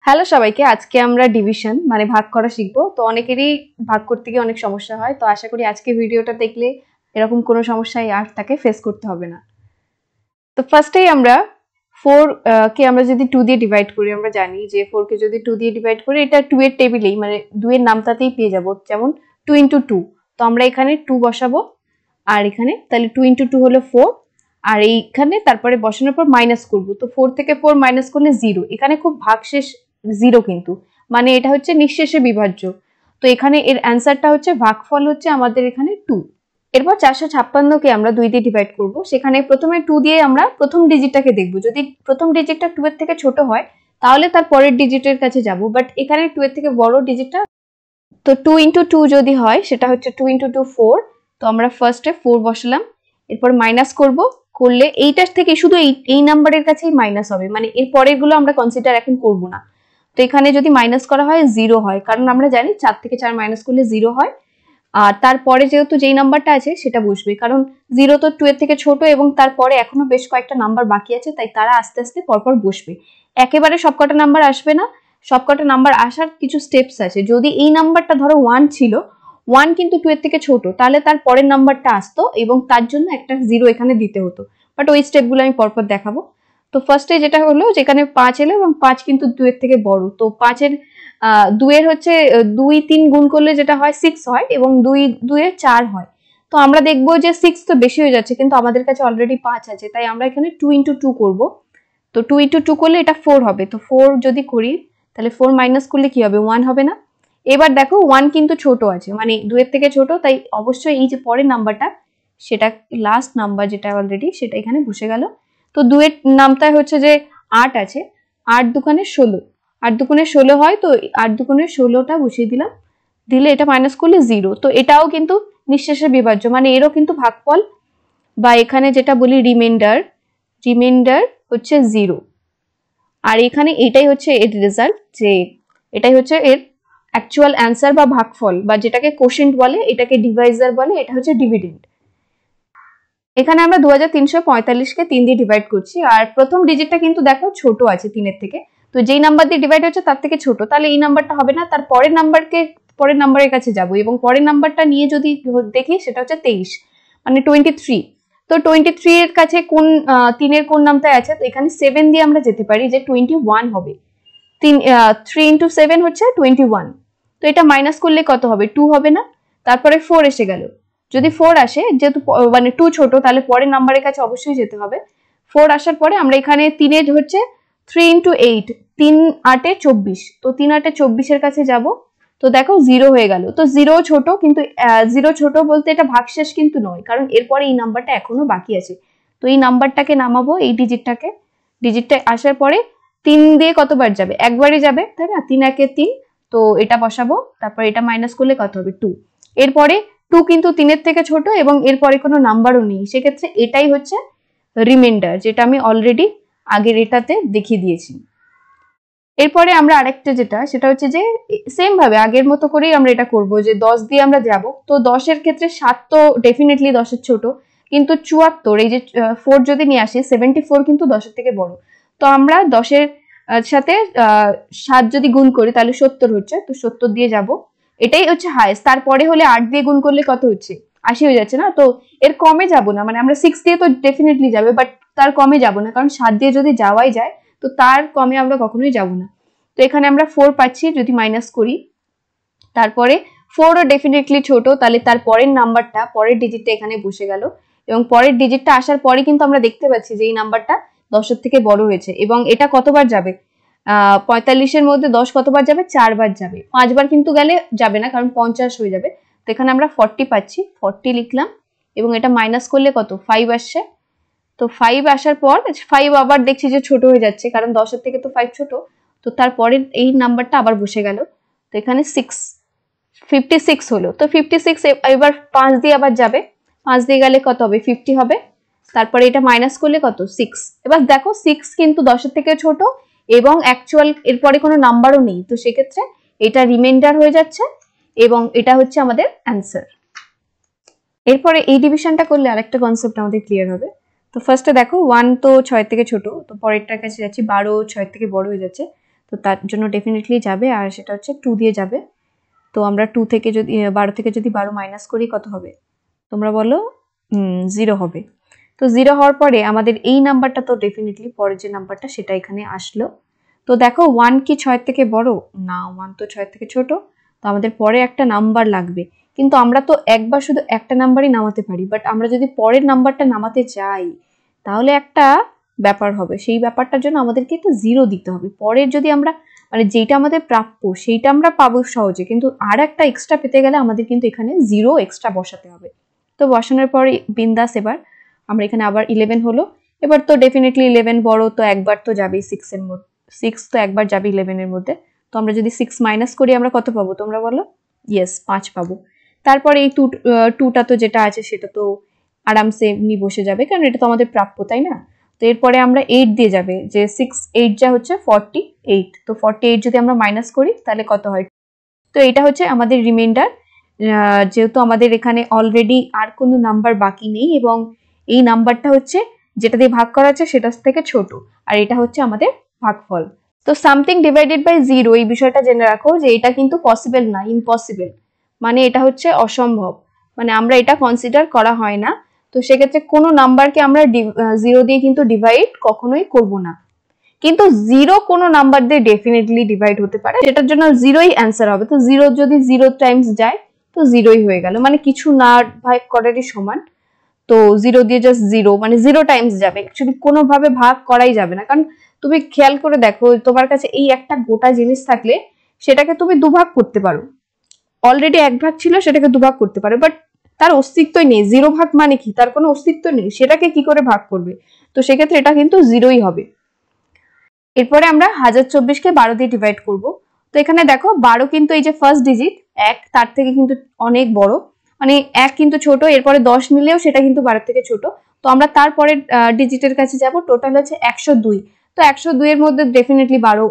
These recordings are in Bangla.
হ্যালো সবাইকে, আজকে আমরা ডিভিশন মানে ভাগ করা শিখবো। তো অনেকেরই ভাগ করতে গিয়ে অনেক সমস্যা হয়। তো আশা করি আজকে ভিডিওটা দেখলে এরকম কোনো সমস্যাই আর তাকে ফেস করতে হবে না। তো ফার্স্টেই আমরা 4 কে আমরা যদি 2 দিয়ে ডিভাইড করি, আমরা জানি যে 4 কে যদি 2 দিয়ে ডিভাইড করি এটা 2 এর টেবিলেই মানে 2 এর নামটাতেই পেয়ে যাব, যেমন 2 × 2। তো আমরা এখানে 2 বসাবো আর এখানে তাহলে 2 × 2 হলো 4 আর এইখানে তারপরে বসানোর পর মাইনাস করব। তো 4 থেকে 4 মাইনাস করলে 0। এখানে খুব ভাগশেষ 0 কিন্তু মানে এটা হচ্ছে নিঃশেষে বিভাজ্য। তো এখানে এর অ্যান্সারটা হচ্ছে ভাগফল হচ্ছে আমাদের এখানে 2। এরপর 456 কে আমরা 2 দিয়ে ডিভাইড করব। সেখানে প্রথমে 2 দিয়ে আমরা প্রথম ডিজিটটাকে দেখব। যদি প্রথম ডিজিটটা 2 এর থেকে ছোট হয় তাহলে তার পরের ডিজিটের কাছে যাব, বাট এখানে 2 এর থেকে বড় ডিজিটটা, তো 2 × 2 যদি হয় সেটা হচ্ছে 2 × 2 4। তো আমরা ফার্স্টে 4 বসালাম, এরপর মাইনাস করব, করলে এইটার থেকে শুধু এই নাম্বারের কাছেই মাইনাস হবে, মানে এর পরেরগুলো আমরা কনসিডার এখন করব না। তো এখানে যদি মাইনাস করা হয় 0 হয়, কারণ আমরা জানি 4 থেকে 4 মাইনাস করলে 0 হয়। আর তারপরে যেহেতু যেই নাম্বারটা আছে সেটা বসবে, কারণ 0 তো 2 এর থেকে ছোট এবং তারপরে এখনো বেশ কয়েকটা নাম্বার বাকি আছে, তাই তারা আস্তে আস্তে পরপর বসবে। একেবারে সবকটা নাম্বার আসবে না, সবকটা নাম্বার আসার কিছু স্টেপস আছে। যদি এই নাম্বারটা ধরো 1 ছিল, 1 কিন্তু 2 এর থেকে ছোট, তাহলে তার পরের নাম্বারটা আসতো এবং তার জন্য একটা 0 এখানে দিতে হতো, বাট ওই স্টেপগুলো আমি পরপর দেখাবো। তো ফার্স্টে যেটা হলো, যেখানে 5 এলো এবং 5 কিন্তু 2 এর থেকে বড়, তো 5 এর 2 এর হচ্ছে 2 3 গুণ করলে যেটা হয় 6 হয় এবং 2 এর 4 হয়। তো আমরা দেখবো যে 6 তো বেশি হয়ে যাচ্ছে, কিন্তু আমাদের কাছে অলরেডি 5 আছে, তাই আমরা এখানে 2 × 2 করব। তো 2 × 2 করলে এটা 4 হবে। তো 4 যদি করি তাহলে 4 মাইনাস করলে কি হবে, 1 হবে না? এবার দেখো 1 কিন্তু ছোট আছে, মানে 2 এর থেকে ছোট, তাই অবশ্যই এই যে পরের নাম্বারটা সেটা লাস্ট নাম্বার যেটা অলরেডি সেটা এখানে বসে গেল। তো 2 এর নামটা হচ্ছে যে 8 আছে, 8 দুগুণে 16, 8 দুগুণে 16 হয়, তো 8 দুগুণে 16টা বসিয়ে দিলাম, দিলে এটা মাইনাস করলে 0। তো এটাও কিন্তু নিঃশেষে বিভাজ্য, মানে এরও কিন্তু ভাগফল বা এখানে যেটা বলি রিমাইন্ডার হচ্ছে 0। আর এখানে এটাই হচ্ছে এর রেজাল্ট, যে এটাই হচ্ছে এর অ্যাকচুয়াল অ্যান্সার বা ভাগফল, বা যেটাকে কোশেন্ট বলে, এটাকে ডিভাইজার বলে, এটা হচ্ছে ডিভিডেন্ড। এখানে আমরা 2345 কে 3 দিয়ে ডিভাইড করছি, আর প্রথম ডিজিটটা কিন্তু দেখো ছোট আছে 3 এর থেকে, তো যেই নাম্বার দিয়ে ডিভাইড হচ্ছে তার থেকে ছোট, তাহলে এই নাম্বারটা হবে না, তার পরের নাম্বারের কাছে যাব এবং পরের নাম্বারটা নিয়ে যদি দেখি সেটা হচ্ছে 23 মানে 23। তো 23 এর কাছে কোন 3 এর কোন নামটা আছে, তো এখানে 7 দিয়ে আমরা যেতে পারি, যে 21 হবে। 3 × 7 হচ্ছে 21। তো এটা মাইনাস করলে কত হবে, 2 হবে না? তারপরে 4 এসে গেল, যদি 4 আসে, যেহেতু মানে 2 ছোট, তাহলে পরের নাম্বারের কাছে অবশ্যই যেতে হবে। 4 আসার পরে আমরা এখানে 3 এর হচ্ছে 3 × 8, 3 8 এ 24, তো 3 8 এ 24 এর কাছে যাব। তো দেখো 0 হয়ে গেল। তো 0 ছোট, কিন্তু 0 ছোট বলতে এটা ভাগশেষ কিন্তু নয়, কারণ এরপরে এই নাম্বারটা এখনো বাকি আছে। তো এই নাম্বারটাকে নামাবো, এই ডিজিটটা আসার পরে 3 দিয়ে কতবার যাবে, একবারই যাবে, তাই না? 3 1 এ 3, তো এটা বসাবো, তারপর এটা মাইনাস করলে কত হবে, 2। এরপরে 2 কিন্তু 3 এর থেকে ছোট এবং এরপরে কোনো নাম্বারও নেই, সেক্ষেত্রে এটাই হচ্ছে রিমাইন্ডার, যেটা আমি অলরেডি আগের এটাতে দেখিয়ে দিয়েছি। এরপরে আমরা আরেকটা যেটা, সেটা হচ্ছে যে সেম ভাবে আগের মতো করেই আমরা এটা করব, যে 10 দিয়ে আমরা যাব। তো 10 এর ক্ষেত্রে 7 তো ডেফিনেটলি 10 এর ছোট, কিন্তু 74, এই যে 4 যদি নিয়ে আসি, 74 কিন্তু 10 এর থেকে বড়। তো আমরা 10 এর সাথে 7 যদি গুণ করি তাহলে 70 হচ্ছে, তো 70 দিয়ে যাব, এটাই হচ্ছে হাইয়েস্ট। তারপরে হলে 8 দিয়ে গুণ করলে কত হচ্ছে, 80 হয়ে যাচ্ছে না? তো এর কমে যাব না, মানে আমরা 6 দিয়ে তো ডেফিনেটলি যাবে, বাট তার কমে যাব না, কারণ 7 দিয়ে যদি যাওয়াই যায় তো তার কমে আমরা কখনোই যাব না। তো এখানে আমরা 4 পাচ্ছি, যদি মাইনাস করি, তারপরে 4 ও ডেফিনেটলি ছোট, তাহলে তার পরের নাম্বারটা, পরের ডিজিটটা এখানে বসে গেল, এবং পরের ডিজিটটা আসার পরে কিন্তু আমরা দেখতে পাচ্ছি যে এই নাম্বারটা 10 এর থেকে বড় হয়েছে, এবং এটা কতবার যাবে, 45 এর মধ্যে 10 কতবার যাবে, 4 বার যাবে, 5 বার কিন্তু গেলে যাবে না, কারণ 50 হয়ে যাবে। তো এখানে আমরা 40 পাচ্ছি, 40 লিখলাম, এবং এটা মাইনাস করলে কত, 5 আসছে। তো 5 আসার পর 5 আবার দেখছি যে ছোট হয়ে যাচ্ছে, কারণ 10 এর থেকে তো 5 ছোট, তো তারপরে এই নাম্বারটা আবার বসে গেল। তো এখানে 56 হলো। তো 56 এবার 5 দিয়ে আবার যাবে, 5 দিয়ে গেলে কত হবে, 50 হবে। তারপরে এটা মাইনাস করলে কত, 6। এবার দেখো 6 কিন্তু 10 এর থেকে ছোট এবং অ্যাকচুয়াল এরপরে কোনো নাম্বারও নেই, তো সেক্ষেত্রে এটা রিমাইন্ডার হয়ে যাচ্ছে এবং এটা হচ্ছে আমাদের অ্যান্সার। এরপরে এই ডিভিশনটা করলে আরেকটা কনসেপ্ট আমাদের ক্লিয়ার হবে। তো ফার্স্টে দেখো 1 তো 6 থেকে ছোট, তো পরেরটার কাছে যাচ্ছি, 12 6 থেকে বড় হয়ে যাচ্ছে, তো তার জন্য ডেফিনেটলি যাবে, আর সেটা হচ্ছে 2 দিয়ে যাবে। তো আমরা 2 থেকে যদি 12 থেকে যদি 12 মাইনাস করি কত হবে তোমরা বলো? 0 হবে। তো 0 হওয়ার পরে আমাদের এই নাম্বারটা তো ডেফিনেটলি পরের যে নাম্বারটা সেটা এখানে আসলো। তো দেখো 1 কি 6 থেকে বড় না? 1 তো 6 থেকে ছোট। তো আমাদের পরে একটা নাম্বার লাগবে, কিন্তু আমরা তো একবার শুধু একটা নাম্বারই নামাতে পারি, বাট আমরা যদি পরের নাম্বারটা নামাতে চাই তাহলে একটা ব্যাপার হবে। সেই ব্যাপারটার জন্য আমাদেরকে একটা 0 দিতে হবে। পরের যদি আমরা মানে যেটা আমাদের প্রাপ্য সেইটা আমরা পাবো সহজে, কিন্তু আর একটা এক্সট্রা পেতে গেলে আমাদের কিন্তু এখানে 0 এক্সট্রা বসাতে হবে। তো বসানোর পরে বিন্দাস এবার আমরা এখানে আবার 11 হলো। এবার তো ডেফিনেটলি 11 বড়, তো একবার তো যাবেই 6 এর মধ্যে, 6 তো একবার যাবে 11 এর মধ্যে। তো আমরা যদি 6 মাইনাস করি আমরা কত পাবো তোমরা বলো? ইয়েস, 5 পাবো। তারপরে এই 2টা তো যেটা আছে সেটা তো আরামসে এমনি বসে যাবে, কারণ এটা তো আমাদের প্রাপ্য, তাই না? তো এরপরে আমরা 8 দিয়ে যাবে, যে 6 8 যা হচ্ছে 48। তো 48 যদি আমরা মাইনাস করি তাহলে কত হয়? তো এটা হচ্ছে আমাদের রিমাইন্ডার। যেহেতু আমাদের এখানে অলরেডি আর কোনো নাম্বার বাকি নেই এবং এই নাম্বারটা হচ্ছে যেটা দিয়ে ভাগ করা আছে সেটার থেকে ছোট, আর এটা হচ্ছে আমাদের ভাগফল। তো সামথিং ডিভাইডেড বাই 0 এই বিষয়টা জেনে রাখো যে এটা কিন্তু পসিবল না, ইম্পসিবল, মানে এটা হচ্ছে অসম্ভব, মানে আমরা এটা কনসিডার করা হয় না। তো সেক্ষেত্রে কোনো নাম্বারকে আমরা 0 দিয়ে কিন্তু ডিভাইড কখনোই করব না, কিন্তু 0 কোনো নাম্বার দিয়ে ডেফিনেটলি ডিভাইড হতে পারে, সেটার জন্য 0ই অ্যান্সার হবে। তো 0 যদি 0 টাইমস যায় তো 0ই হয়ে গেল, মানে কিছু না ভাগ করারই সমান। তো 0 দিয়ে জাস্ট 0 মানে 0 টাইমস যাবে, অ্যাকচুয়ালি কোনোভাবে ভাগ করাই যাবে না। কারণ তুমি খেয়াল করে দেখো, তোমার কাছে এই একটা গোটা জিনিস থাকলে সেটাকে তুমি দুভাগ করতে পারো, অলরেডি এক ভাগ ছিল সেটাকে দুভাগ করতে পারো, বাট তার অস্তিত্বই নেই। 0 ভাগ মানে কি? তার কোনো অস্তিত্ব নেই, সেটাকে কি করে ভাগ করবে? তো সেক্ষেত্রে এটা কিন্তু 0ই হবে। এরপরে আমরা 1024কে 12 দিয়ে ডিভাইড করব। তো এখানে দেখো 12 কিন্তু এই যে ফার্স্ট ডিজিট 1, তার থেকে কিন্তু অনেক বড়, মানে 1 কিন্তু ছোট, এরপরে 10 নিলেও সেটা কিন্তু 12 থেকে ছোট। তো আমরা তারপরে ডিজিটের কাছে যাব, টোটাল হচ্ছে 102। তো 102 এর মধ্যে ডেফিনেটলি 12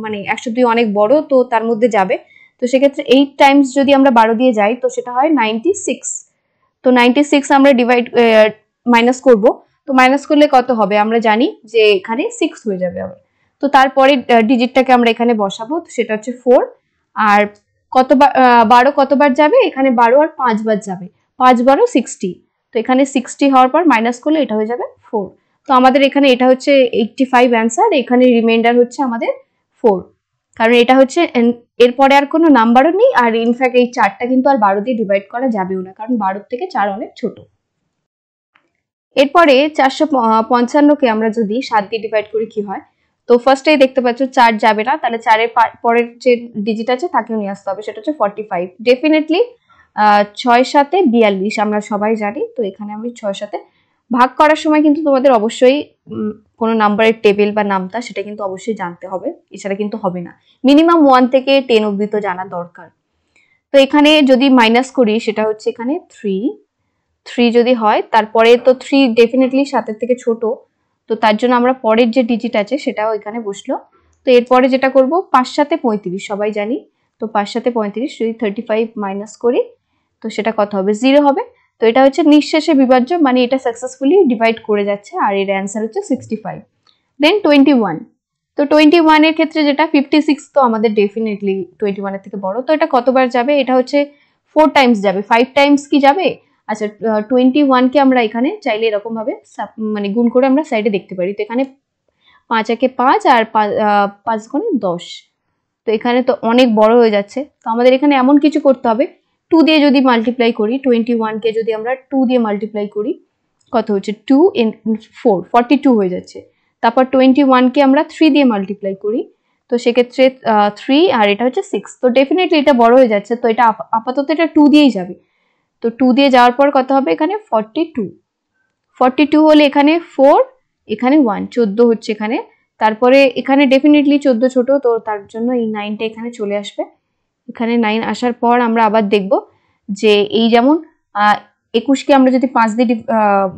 মানে 102 অনেক বড়, তো তার মধ্যে যাবে। তো সেক্ষেত্রে 8 টাইমস যদি আমরা 12 দিয়ে যাই তো সেটা হয় 96। তো 96 আমরা ডিভাইড মাইনাস করব। তো মাইনাস করলে কত হবে? আমরা জানি যে এখানে 6 হয়ে যাবে আবার। তো তারপরে ডিজিটটাকে আমরা এখানে বসাবো, তো সেটা হচ্ছে 4। আর কতবার 12 কতবার যাবে? এখানে 12 আর 5 বার যাবে, 5 12 60। তো এখানে 60 হওয়ার পর মাইনাস করলে এটা হয়ে যাবে 4। তো আমাদের এখানে এটা হচ্ছে 85 অ্যান্সার, এখানে রিমাইন্ডার হচ্ছে আমাদের 4, কারণ এটা হচ্ছে এরপরে আর কোনো নাম্বারও নেই, আর ইনফ্যাক্ট এই 4টা কিন্তু আর 12 দিয়ে ডিভাইড করা যাবেও না, কারণ 12 থেকে 4 অনেক ছোট। এরপরে 455কে আমরা যদি 7 দিয়ে ডিভাইড করি কি হয়? তো ফার্স্টেই দেখতে পাচ্ছ 4 যাবে না, তাহলে 4 এর পরের যে ডিজিট আছে তাকেও নিয়ে আসতে হবে, সেটা হচ্ছে 45। ডেফিনেটলি 6 7 42 আমরা সবাই জানি। তো এখানে আমি 6 7 ভাগ করার সময় কিন্তু তোমাদের অবশ্যই কোনো নাম্বারের টেবিল বা নামতা সেটা কিন্তু অবশ্যই জানতে হবে, এছাড়া কিন্তু হবে না। মিনিমাম 1 থেকে 10 অবধি তো জানা দরকার। তো এখানে যদি মাইনাস করি সেটা হচ্ছে এখানে 3 যদি হয়, তারপরে তো 3 ডেফিনেটলি 7 থেকে ছোট, তো তার জন্য আমরা পরের যে ডিজিট আছে সেটাও এখানে বসলো। তো এরপরে যেটা করব 5 7 35 সবাই জানি। তো 5 7 35 যদি 35 মাইনাস করি তো সেটা কত হবে? 0 হবে। তো এটা হচ্ছে নিঃশেষে বিভাজ্য, মানে এটা সাকসেসফুলি ডিভাইড করে যাচ্ছে, আর এর অ্যান্সার হচ্ছে 65। দেন 21। তো 21 এর ক্ষেত্রে যেটা 56, তো আমাদের ডেফিনেটলি 21 এর থেকে বড়। তো এটা কতবার যাবে? এটা হচ্ছে 4 টাইমস যাবে। 5 টাইমস কি যাবে? আচ্ছা 21 কে আমরা এখানে চাইলে এরকম ভাবে মানে গুণ করে আমরা সাইডে দেখতে পারি। তো এখানে 5 একে 5 আর 5 গুণে 10। তো এখানে তো অনেক বড় হয়ে যাচ্ছে, তো আমাদের এখানে এমন কিছু করতে হবে, 2 দিয়ে যদি মাল্টিপ্লাই করি, 21 কে যদি আমরা 2 দিয়ে মাল্টিপ্লাই করি কত হচ্ছে? 2 in 4 42 হয়ে যাচ্ছে। তারপর 21 কে আমরা 3 দিয়ে মাল্টিপ্লাই করি, তো সেক্ষেত্রে 3 আর এটা হচ্ছে 6। তো ডেফিনেটলি এটা বড় হয়ে যাচ্ছে, তো এটা আপাতত এটা 2 দিয়েই যাবে। তো 2 দিয়ে যাওয়ার পর কত হবে? এখানে 42 হলে এখানে 4, এখানে 1 14 হচ্ছে এখানে। তারপরে এখানে ডেফিনেটলি 14 ছোট, তো তার জন্য এই 9টা এখানে চলে আসবে। এখানে 9 আসার পর আমরা আবার দেখব যে এই যেমন 21 কে আমরা যদি 5 দিয়ে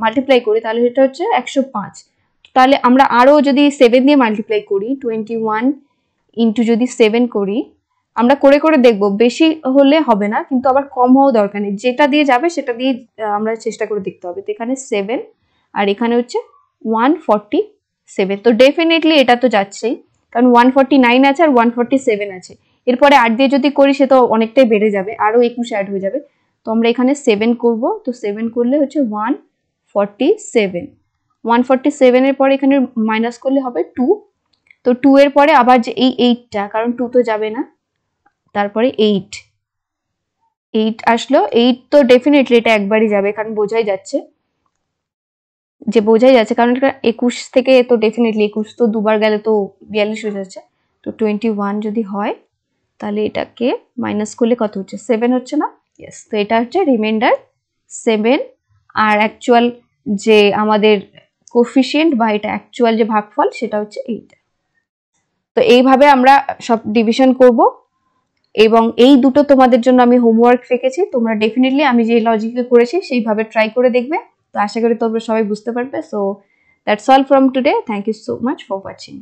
মাল্টিপ্লাই করি তাহলে এটা হচ্ছে 105। তাহলে আমরা আরো যদি 7 দিয়ে মাল্টিপ্লাই করি, 21 ইন্টু যদি 7 করি, আমরা করে করে দেখব, বেশি হলে হবে না কিন্তু আবার কম হওয়া দরকার নেই, যেটা দিয়ে যাবে সেটা দিয়ে আমরা চেষ্টা করে দেখতে হবে। তো এখানে 7 আর এখানে হচ্ছে 147। তো ডেফিনেটলি এটা তো যাচ্ছেই, কারণ 149 আছে আর 147 আছে, এরপরে 8 দিয়ে যদি করি সে তো অনেকটাই বেড়ে যাবে, আরো 21 অ্যাড হয়ে যাবে। তো আমরা এখানে 7 করব, তো 7 করলে হচ্ছে 147, 147 এর পরে এখানে মাইনাস করলে হবে 2, তো 2 এর পরে আবার যে এই 8টা, কারণ 2 তো যাবে না, তারপরে 8 আসলো। 8 তো ডেফিনেটলি এটা একবারই যাবে, কারণ বোঝাই যাচ্ছে কারণ এটা 21 থেকে, তো ডেফিনেটলি 21 তো দুবার গেলে তো 42 হয়ে যাচ্ছে। তো 21 যদি হয় তাহলে এটাকে মাইনাস করলে কত হচ্ছে, 7 হচ্ছে না? ইয়েস, তো এটা হচ্ছে রিমাইন্ডার 7, আর অ্যাকচুয়াল যে আমাদের কোফিশিয়েন্ট বা এটা অ্যাকচুয়াল যে ভাগফল সেটা হচ্ছে 8। তো এইভাবে আমরা সব ডিভিশন করব, এবং এই দুটো তোমাদের জন্য আমি হোমওয়ার্ক রেখেছি, তোমরা ডেফিনেটলি আমি যে লজিকে করেছি সেইভাবে ট্রাই করে দেখবে। তো আশা করি তোমরা সবাই বুঝতে পারবে। So that's all from today, thank you so much for watching.